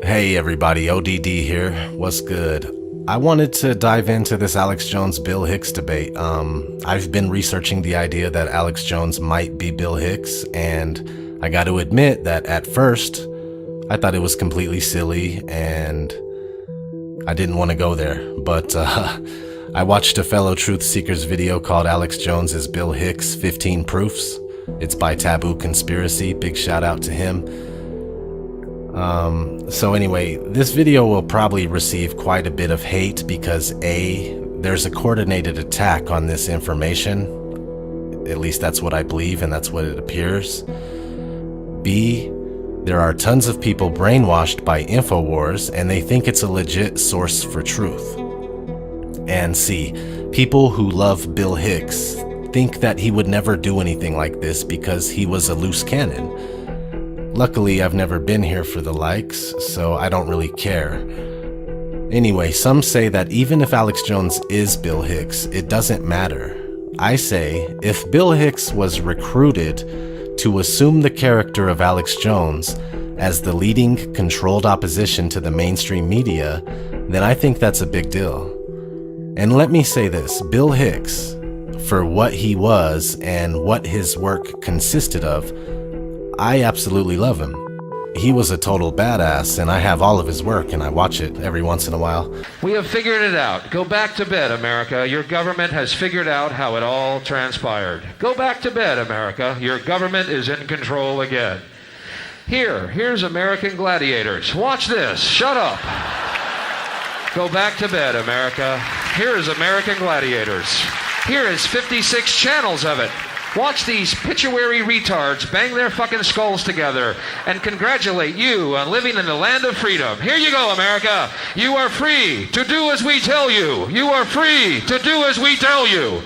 Hey everybody, ODD here. What's good? I wanted to dive into this Alex Jones-Bill Hicks debate. I've been researching the idea that Alex Jones might be Bill Hicks, and I got to admit that at first, I thought it was completely silly, and I didn't want to go there. But I watched a fellow truth seekers video called Alex Jones is Bill Hicks, 15 Proofs. It's by Taboo Conspiracy. Big shout out to him. So anyway, this video will probably receive quite a bit of hate because A, there's a coordinated attack on this information. At least that's what I believe and that's what it appears. B, there are tons of people brainwashed by InfoWars and they think it's a legit source for truth. And C, people who love Bill Hicks think that he would never do anything like this because he was a loose cannon. Luckily, I've never been here for the likes, so I don't really care. Anyway, some say that even if Alex Jones is Bill Hicks, it doesn't matter. I say, if Bill Hicks was recruited to assume the character of Alex Jones as the leading controlled opposition to the mainstream media, then I think that's a big deal. And let me say this, Bill Hicks, for what he was and what his work consisted of, I absolutely love him. He was a total badass, and I have all of his work, and I watch it every once in a while. We have figured it out. Go back to bed, America. Your government has figured out how it all transpired. Go back to bed, America. Your government is in control again. Here's American gladiators. Watch this. Shut up. Go back to bed, America. Here is American gladiators. Here is 56 channels of it. Watch these pituitary retards bang their fucking skulls together and congratulate you on living in the land of freedom. Here you go, America. You are free to do as we tell you. You are free to do as we tell you.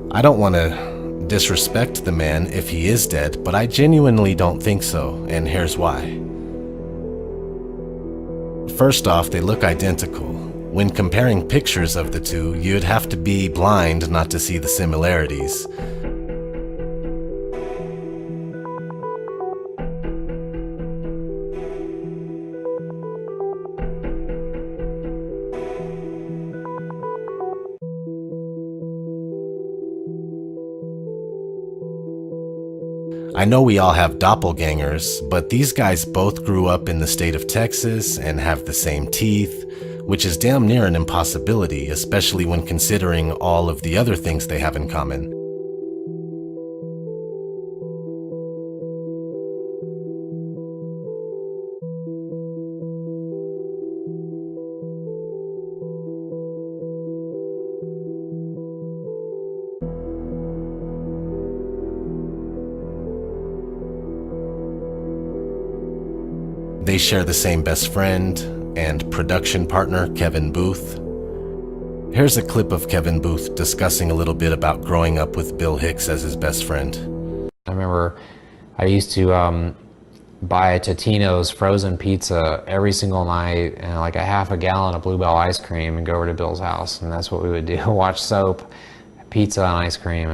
I don't want to disrespect the man if he is dead, but I genuinely don't think so, and here's why. First off, they look identical. When comparing pictures of the two, you'd have to be blind not to see the similarities. I know we all have doppelgangers, but these guys both grew up in the state of Texas and have the same teeth, which is damn near an impossibility, especially when considering all of the other things they have in common. They share the same best friend and production partner, Kevin Booth. Here's a clip of Kevin Booth discussing a little bit about growing up with Bill Hicks as his best friend. I remember I used to buy Totino's frozen pizza every single night and like a half a gallon of Bluebell ice cream and go over to Bill's house, and that's what we would do. Watch soap, pizza and ice cream,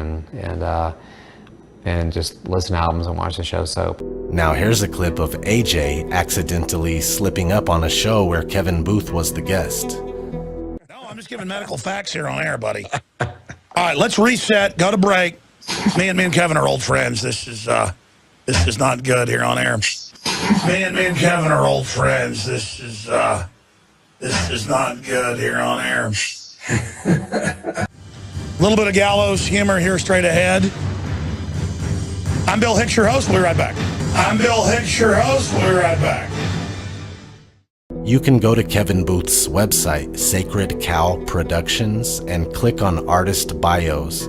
and just listen to albums and watch the show Soap. Now here's a clip of AJ accidentally slipping up on a show where Kevin Booth was the guest. No, I'm just giving medical facts here on air, buddy. All right, let's reset, go to break. Me and Kevin are old friends. This is not good here on air. Me and Kevin are old friends. This is not good here on air. A little bit of gallows humor here straight ahead. I'm Bill Hicks, your host. We'll be right back. I'm Bill Hicks, your host. We'll be right back. You can go to Kevin Booth's website, Sacred Cow Productions, and click on Artist Bios.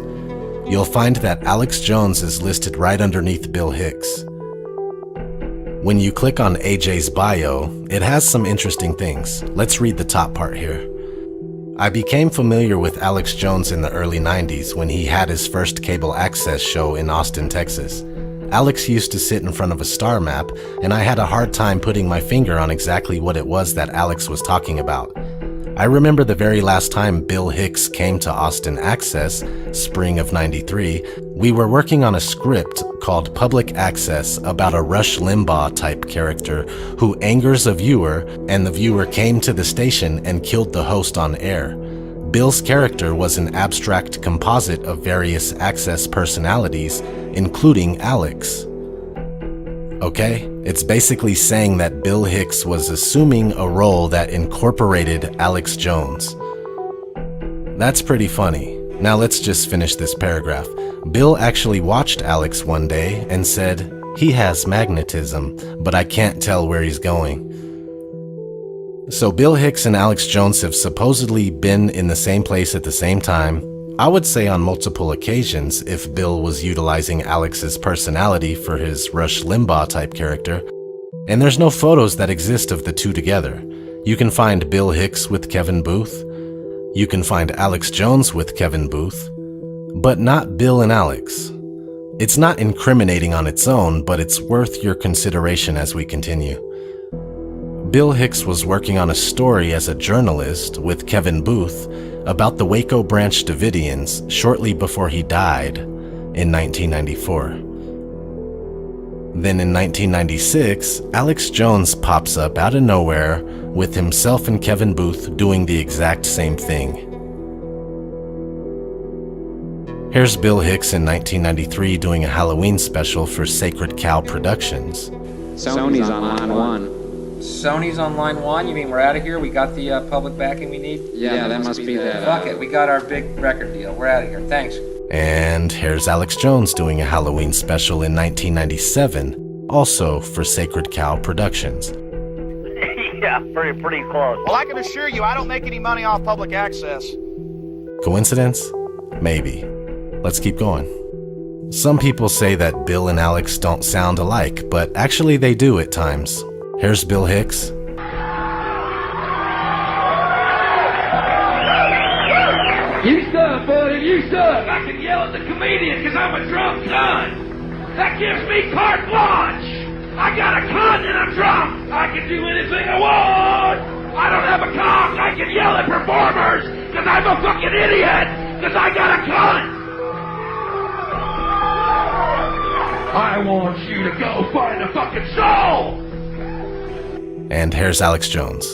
You'll find that Alex Jones is listed right underneath Bill Hicks. When you click on AJ's bio, it has some interesting things. Let's read the top part here. I became familiar with Alex Jones in the early 90s when he had his first cable access show in Austin, Texas. Alex used to sit in front of a star map, and I had a hard time putting my finger on exactly what it was that Alex was talking about. I remember the very last time Bill Hicks came to Austin Access, spring of '93, we were working on a script called Public Access about a Rush Limbaugh type character who angers a viewer, and the viewer came to the station and killed the host on air. Bill's character was an abstract composite of various Access personalities, including Alex. Okay? It's basically saying that Bill Hicks was assuming a role that incorporated Alex Jones. That's pretty funny. Now let's just finish this paragraph. Bill actually watched Alex one day and said, "He has magnetism, but I can't tell where he's going." So Bill Hicks and Alex Jones have supposedly been in the same place at the same time. I would say on multiple occasions if Bill was utilizing Alex's personality for his Rush Limbaugh type character. And there's no photos that exist of the two together. You can find Bill Hicks with Kevin Booth. You can find Alex Jones with Kevin Booth, but not Bill and Alex. It's not incriminating on its own, but it's worth your consideration as we continue. Bill Hicks was working on a story as a journalist with Kevin Booth about the Waco Branch Davidians shortly before he died in 1994. Then in 1996, Alex Jones pops up out of nowhere with himself and Kevin Booth doing the exact same thing. Here's Bill Hicks in 1993 doing a Halloween special for Sacred Cow Productions. Sony's on line one. Sony's on line one? You mean we're out of here? We got the public backing we need? Yeah, that must be that. Fuck it, we got our big record deal. We're out of here. Thanks. And here's Alex Jones doing a Halloween special in 1997, also for Sacred Cow Productions. Yeah, pretty close. Well, I can assure you I don't make any money off public access. Coincidence? Maybe. Let's keep going. Some people say that Bill and Alex don't sound alike, but actually they do at times. Here's Bill Hicks. You suck, buddy, you suck. I can yell at the comedian because I'm a drunk son. That gives me carte blanche. I got a cunt and I'm drunk. I can do anything I want. I don't have a cock. I can yell at performers because I'm a fucking idiot because I got a cunt. I want you to go find a fucking soul. And here's Alex Jones.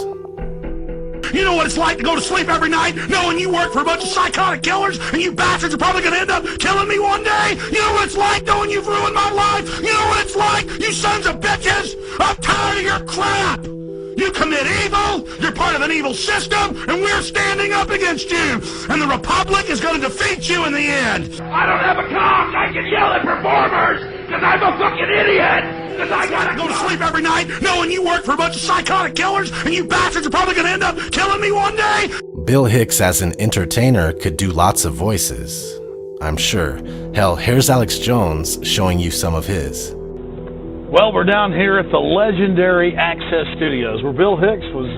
You know what it's like to go to sleep every night knowing you work for a bunch of psychotic killers and you bastards are probably going to end up killing me one day? You know what it's like knowing you've ruined my life? You know what it's like, you sons of bitches? I'm tired of your crap! You commit evil, you're part of an evil system, and we're standing up against you! And the Republic is going to defeat you in the end! I don't have a cock! I can yell at performers! Because I'm a fucking idiot! Because I gotta go to sleep every night knowing you work for a bunch of psychotic killers and you bastards are probably going to end up killing me one day! Bill Hicks as an entertainer could do lots of voices, I'm sure. Hell, here's Alex Jones showing you some of his. Well, we're down here at the legendary Access Studios where Bill Hicks was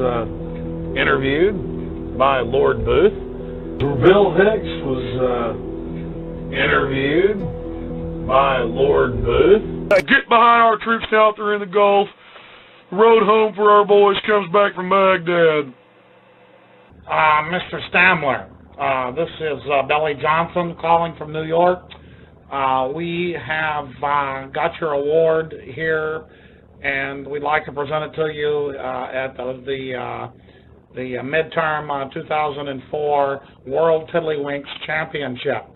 interviewed by Lord Booth. Where Bill Hicks was interviewed by Lord Booth. Get behind our troops out there in the Gulf. Road home for our boys comes back from Baghdad. Mr. Stamler, this is Billy Johnson calling from New York. We have got your award here, and we'd like to present it to you at the midterm 2004 World Tiddlywinks Championship.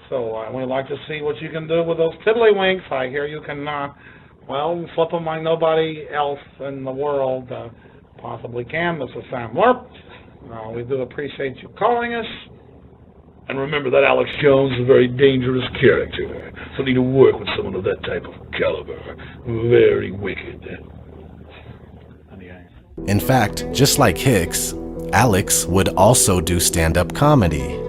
So we'd like to see what you can do with those tiddlywinks. I hear you can, flip them like nobody else in the world possibly can, Mr. Stamler. We do appreciate you calling us. And remember that Alex Jones is a very dangerous character. So need to work with someone of that type of caliber. Very wicked. In fact, just like Hicks, Alex would also do stand-up comedy.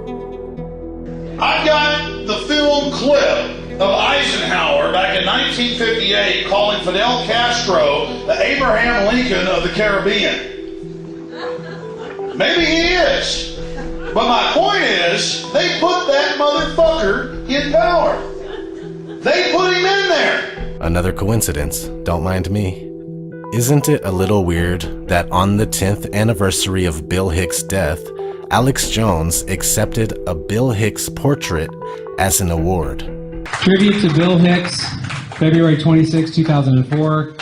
I've got the film clip of Eisenhower back in 1958 calling Fidel Castro the Abraham Lincoln of the Caribbean. Maybe he is. But my point is, they put that motherfucker in power. They put him in there. Another coincidence, don't mind me. Isn't it a little weird that on the 10th anniversary of Bill Hicks' death, Alex Jones accepted a Bill Hicks portrait as an award? Tribute to Bill Hicks, February 26, 2004,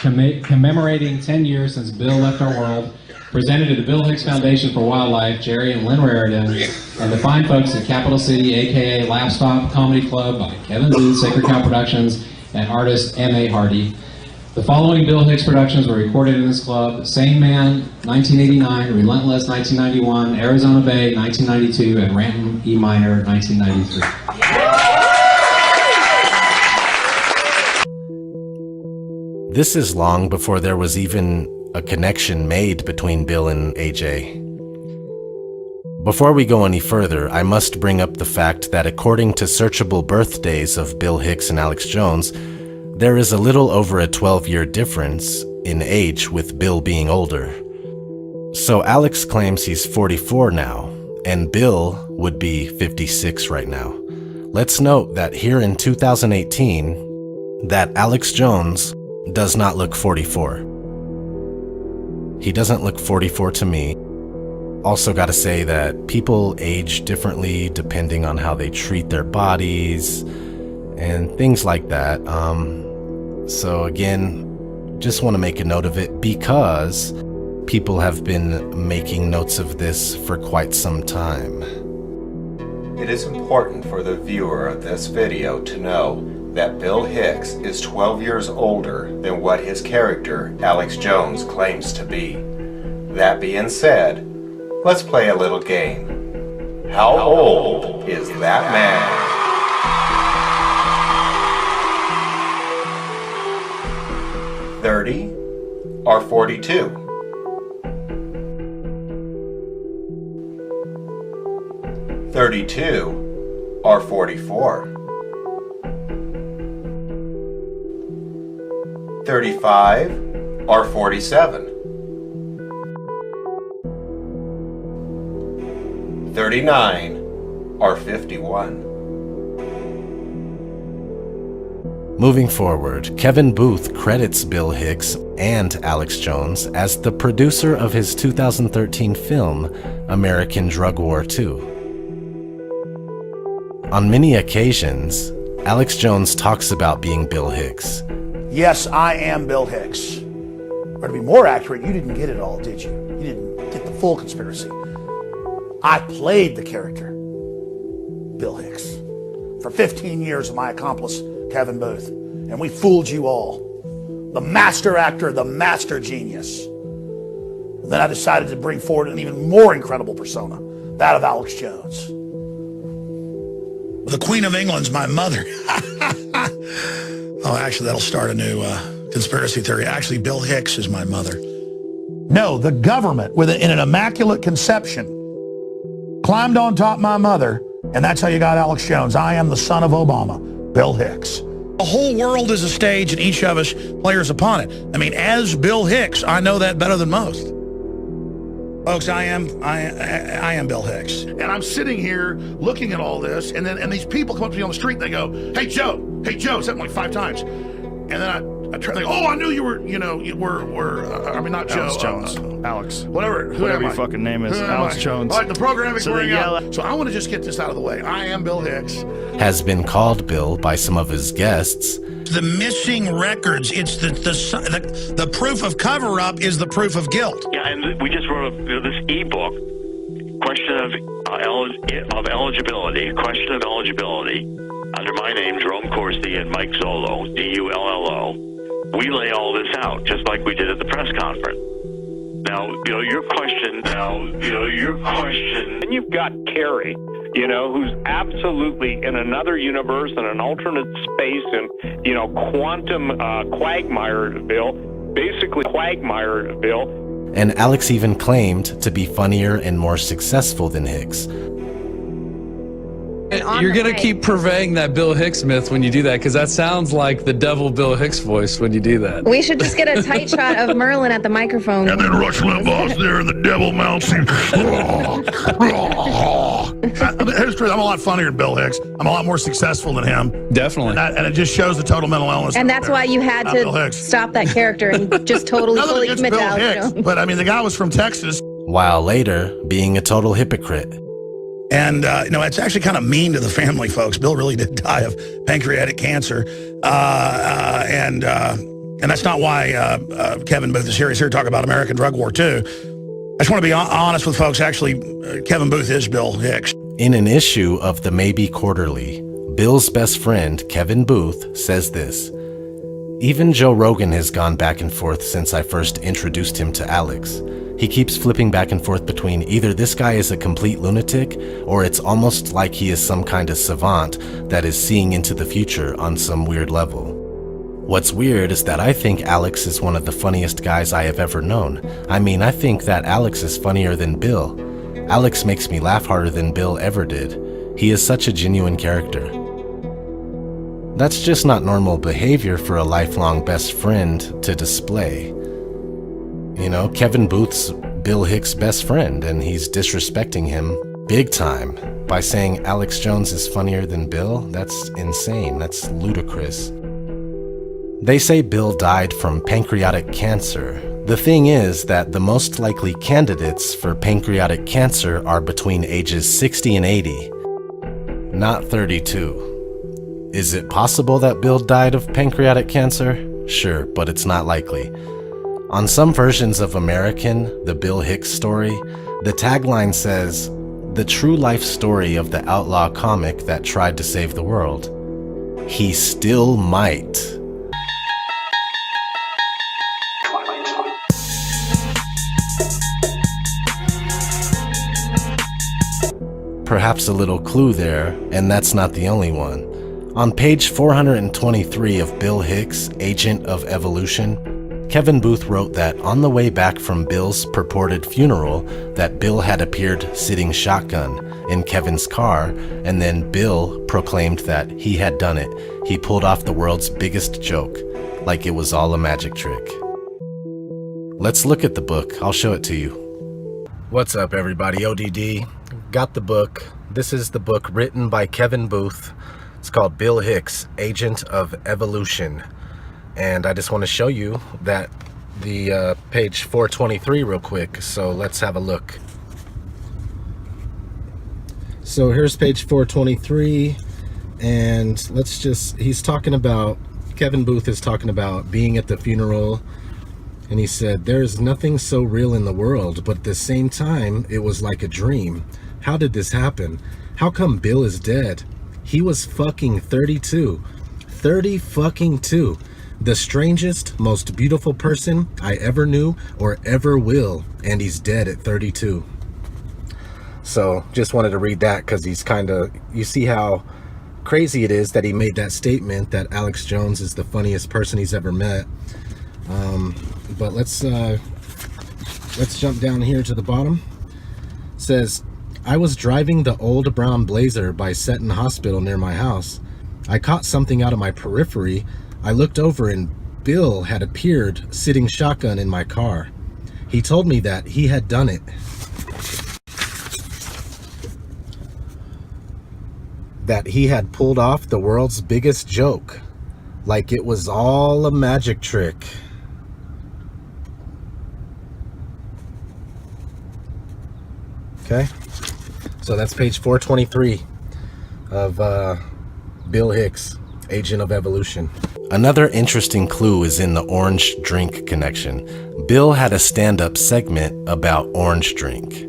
commemorating 10 years since Bill left our world, presented to the Bill Hicks Foundation for Wildlife, Jerry and Lynn Raridan, and the fine folks at Capital City, aka Laugh Stop Comedy Club by Kevin Booth, Sacred Cow Productions, and artist M.A. Hardy. The following Bill Hicks productions were recorded in this club: Sane Man, 1989, Relentless, 1991, Arizona Bay, 1992, and Ranton E. Minor, 1993. This is long before there was even a connection made between Bill and AJ. Before we go any further, I must bring up the fact that according to searchable birthdays of Bill Hicks and Alex Jones, there is a little over a 12-year difference in age, with Bill being older. So Alex claims he's 44 now, and Bill would be 56 right now. Let's note that here in 2018, that Alex Jones does not look 44. He doesn't look 44 to me. Also gotta say that people age differently depending on how they treat their bodies and things like that. So again, just want to make a note of it because people have been making notes of this for quite some time. It is important for the viewer of this video to know that Bill Hicks is 12 years older than what his character, Alex Jones, claims to be. That being said, let's play a little game. How old is that man? 30 or 42? 32 or 44? 35 or 47? 39 or 51? Moving forward, Kevin Booth credits Bill Hicks and Alex Jones as the producer of his 2013 film, American Drug War 2. On many occasions, Alex Jones talks about being Bill Hicks. Yes, I am Bill Hicks. Or to be more accurate, you didn't get it all, did you? You didn't get the full conspiracy. I played the character, Bill Hicks, for 15 years with my accomplice, Kevin Booth, and we fooled you all. The master actor, the master genius. And then I decided to bring forward an even more incredible persona, that of Alex Jones. The Queen of England's my mother. Oh, actually, that'll start a new conspiracy theory. Actually, Bill Hicks is my mother. No, the government, in an immaculate conception, climbed on top of my mother, and that's how you got Alex Jones. I am the son of Obama, Bill Hicks. The whole world is a stage, and each of us players upon it. I mean, as Bill Hicks, I know that better than most. Folks, I am Bill Hicks. And I'm sitting here looking at all this, and these people come up to me on the street, and they go, hey, Joe, said it like 5 times. And then I try to think, oh, I knew you were, I mean, not Joe. Alex Jones. Alex. Whatever Whatever your fucking name is, Alex Jones. All right, the programming's wearing out. So I want to just get this out of the way. I am Bill Hicks. Has been called Bill by some of his guests. The missing records, it's the proof of cover-up is the proof of guilt. Yeah, and we just wrote this ebook, question of eligibility, under my name, Jerome Corsi and Mike Zollo, D-U-L-L-O. We lay all this out, just like we did at the press conference. Now, your question, and you've got Kerry, who's absolutely in another universe, in an alternate space, and, quantum Quagmireville, basically Quagmireville. And Alex even claimed to be funnier and more successful than Hicks. You're going to keep purveying that Bill Hicks myth when you do that, because that sounds like the devil Bill Hicks voice when you do that. We should just get a tight shot of Merlin at the microphone. And then Rush Limbaugh's there and the devil mounts him. here's true. I'm a lot funnier than Bill Hicks. I'm a lot more successful than him. Definitely. And it just shows the total mental illness. And that's why you had to stop that character and just totally Nothing fully against commit to Bill Alex Hicks, Jones. but I mean, the guy was from Texas. While later being a total hypocrite. And, it's actually kind of mean to the family, folks. Bill really did die of pancreatic cancer. And that's not why Kevin Booth is here. He's here to talk about American drug war, too. I just want to be honest with folks. Actually, Kevin Booth is Bill Hicks. In an issue of the Maybe Quarterly, Bill's best friend, Kevin Booth, says this. Even Joe Rogan has gone back and forth since I first introduced him to Alex. He keeps flipping back and forth between either this guy is a complete lunatic or it's almost like he is some kind of savant that is seeing into the future on some weird level. What's weird is that I think Alex is one of the funniest guys I have ever known. I mean, I think that Alex is funnier than Bill. Alex makes me laugh harder than Bill ever did. He is such a genuine character. That's just not normal behavior for a lifelong best friend to display. You know, Kevin Booth's Bill Hicks' best friend, and he's disrespecting him big time by saying Alex Jones is funnier than Bill. That's insane. That's ludicrous. They say Bill died from pancreatic cancer. The thing is that the most likely candidates for pancreatic cancer are between ages 60 and 80, not 32. Is it possible that Bill died of pancreatic cancer? Sure, but it's not likely. On some versions of American, the Bill Hicks story, the tagline says, "The true life story of the outlaw comic that tried to save the world. He still might." Perhaps a little clue there, and that's not the only one. On page 423 of Bill Hicks, Agent of Evolution, Kevin Booth wrote that on the way back from Bill's purported funeral, that Bill had appeared sitting shotgun in Kevin's car, and then Bill proclaimed that he had done it. He pulled off the world's biggest joke, like it was all a magic trick. Let's look at the book. I'll show it to you. What's up, everybody? ODD. Got the book. This is the book written by Kevin Booth. It's called Bill Hicks, Agent of Evolution. And I just want to show you that the page 423 real quick. So let's have a look. So here's page 423. And he's talking about, Kevin Booth is talking about being at the funeral. And he said, "There is nothing so real in the world, but at the same time, it was like a dream. How did this happen? How come Bill is dead? He was fucking 32. 30 fucking 2. The strangest, most beautiful person I ever knew or ever will. And he's dead at 32. So just wanted to read that because he's kind of, you see how crazy it is that he made that statement that Alex Jones is the funniest person he's ever met. But let's jump down here to the bottom. It says, "I was driving the old brown Blazer by Seton Hospital near my house. I caught something out of my periphery. I looked over and Bill had appeared sitting shotgun in my car. He told me that he had done it. That he had pulled off the world's biggest joke, like it was all a magic trick." Okay, so that's page 423 of Bill Hicks, Agent of Evolution. Another interesting clue is in the orange drink connection. Bill had a stand-up segment about orange drink.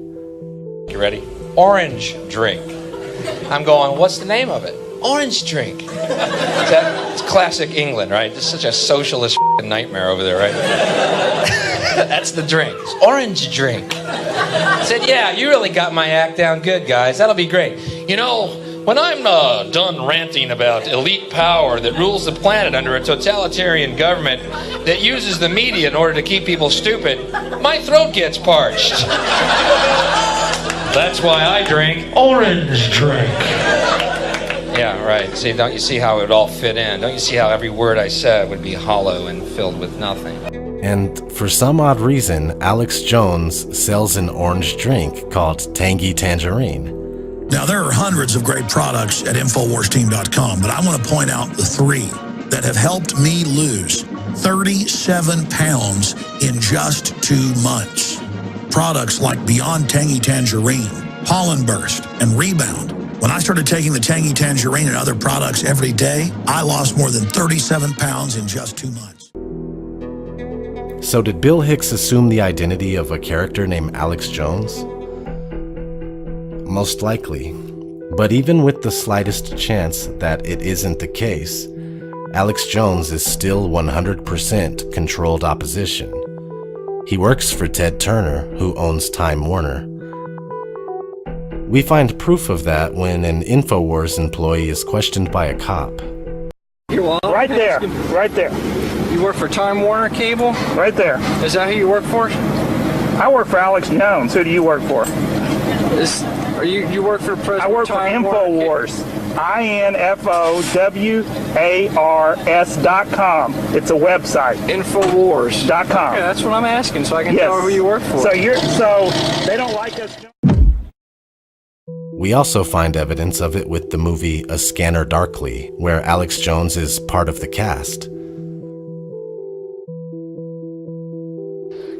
You ready? Orange drink. I'm going, what's the name of it? Orange drink. It's classic England, right? It's such a socialist nightmare over there, right? That's the drink. It's orange drink. I said, yeah, you really got my act down good, guys. That'll be great. You know, when I'm done ranting about elite power that rules the planet under a totalitarian government that uses the media in order to keep people stupid, my throat gets parched. That's why I drink orange drink. Yeah, right. See, don't you see how it would all fit in? Don't you see how every word I said would be hollow and filled with nothing? And for some odd reason, Alex Jones sells an orange drink called Tangy Tangerine. Now, there are hundreds of great products at InfoWarsTeam.com, but I want to point out the 3 that have helped me lose 37 pounds in just 2 months. Products like Beyond Tangy Tangerine, Pollen Burst, and Rebound. When I started taking the Tangy Tangerine and other products every day, I lost more than 37 pounds in just 2 months. So did Bill Hicks assume the identity of a character named Alex Jones? Most likely. But even with the slightest chance that it isn't the case, Alex Jones is still 100% controlled opposition. He works for Ted Turner, who owns Time Warner. We find proof of that when an InfoWars employee is questioned by a cop. Right there, right there. You work for Time Warner Cable? Right there. Is that who you work for? I work for Alex Jones. Who do you work for? You work for President I work for InfoWars. INFOWARS.com. It's a website. InfoWars.com. Okay, that's what I'm asking, so I can tell who you work for. So they don't like us. We also find evidence of it with the movie A Scanner Darkly, where Alex Jones is part of the cast.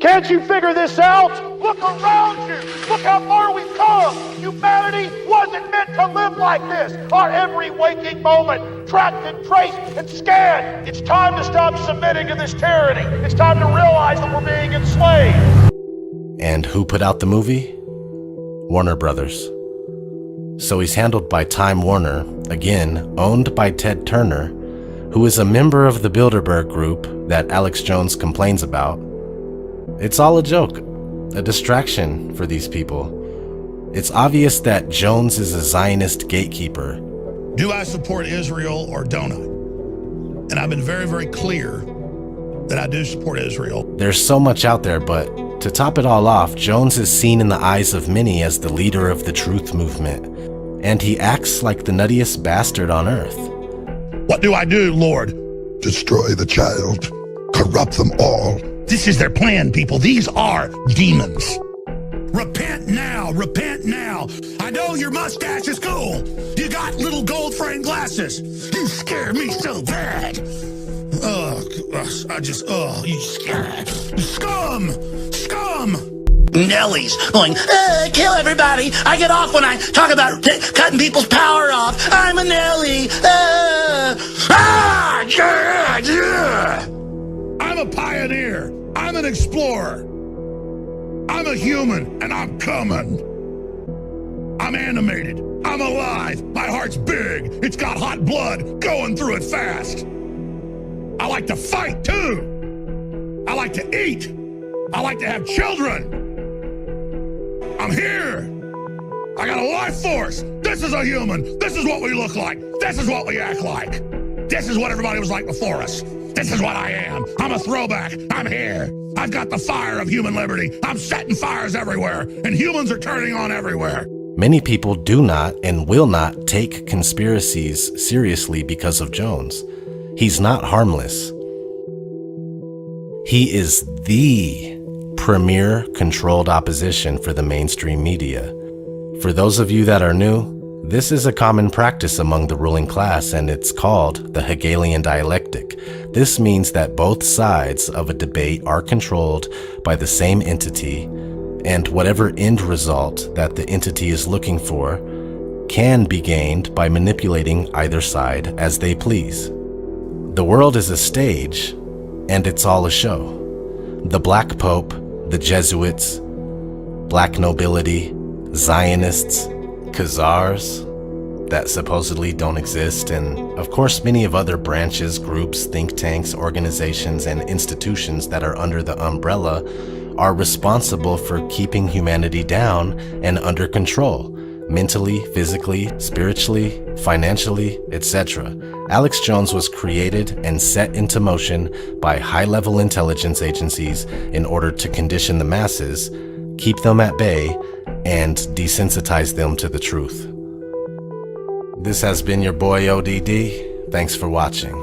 Can't you figure this out? Look around you. Look how far we've come. Humanity wasn't meant to live like this. Our every waking moment, tracked and traced and scanned. It's time to stop submitting to this tyranny. It's time to realize that we're being enslaved. And who put out the movie? Warner Brothers. So he's handled by Time Warner, again, owned by Ted Turner, who is a member of the Bilderberg group that Alex Jones complains about. It's all a joke, a distraction for these people. It's obvious that Jones is a Zionist gatekeeper. Do I support Israel or don't I? And I've been very, very clear that I do support Israel. There's so much out there, but to top it all off, Jones is seen in the eyes of many as the leader of the truth movement, and he acts like the nuttiest bastard on earth. What do I do, Lord? Destroy the child, corrupt them all. This is their plan, people. These are demons. Repent now, repent now. I know your mustache is cool. You got little gold frame glasses. You scare me so bad. You scare. Scum! Nellies going, kill everybody. I get off when I talk about cutting people's power off. I'm a Nelly. I'm a pioneer. I'm an explorer. I'm a human, and I'm coming. I'm animated. I'm alive. My heart's big. It's got hot blood going through it fast. I like to fight, too. I like to eat. I like to have children. I'm here. I got a life force. This is a human. This is what we look like. This is what we act like. This is what everybody was like before us. This is what I am. I'm a throwback. I'm here. I've got the fire of human liberty. I'm setting fires everywhere, and humans are turning on everywhere. Many people do not and will not take conspiracies seriously because of Jones. He's not harmless. He is the premier controlled opposition for the mainstream media. For those of you that are new, this is a common practice among the ruling class, and it's called the Hegelian dialectic. This means that both sides of a debate are controlled by the same entity, and whatever end result that the entity is looking for can be gained by manipulating either side as they please. The world is a stage, and it's all a show. The Black Pope, the Jesuits, black nobility, Zionists, Khazars that supposedly don't exist, and of course many of other branches, groups, think tanks, organizations, and institutions that are under the umbrella are responsible for keeping humanity down and under control, mentally, physically, spiritually, financially, etc. Alex Jones was created and set into motion by high-level intelligence agencies in order to condition the masses, keep them at bay, and desensitize them to the truth. This has been your boy ODD. Thanks for watching.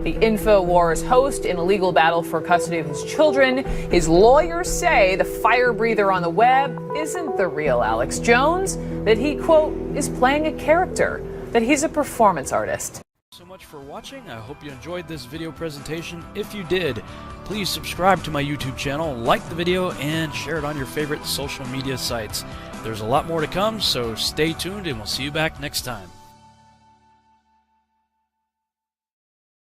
The InfoWars host in a legal battle for custody of his children. His lawyers say the fire breather on the web isn't the real Alex Jones, that he, quote, is playing a character, that he's a performance artist. So much for watching. I hope you enjoyed this video presentation. If you did, please subscribe to my YouTube channel, like the video, and share it on your favorite social media sites. There's a lot more to come, so stay tuned and we'll see you back next time.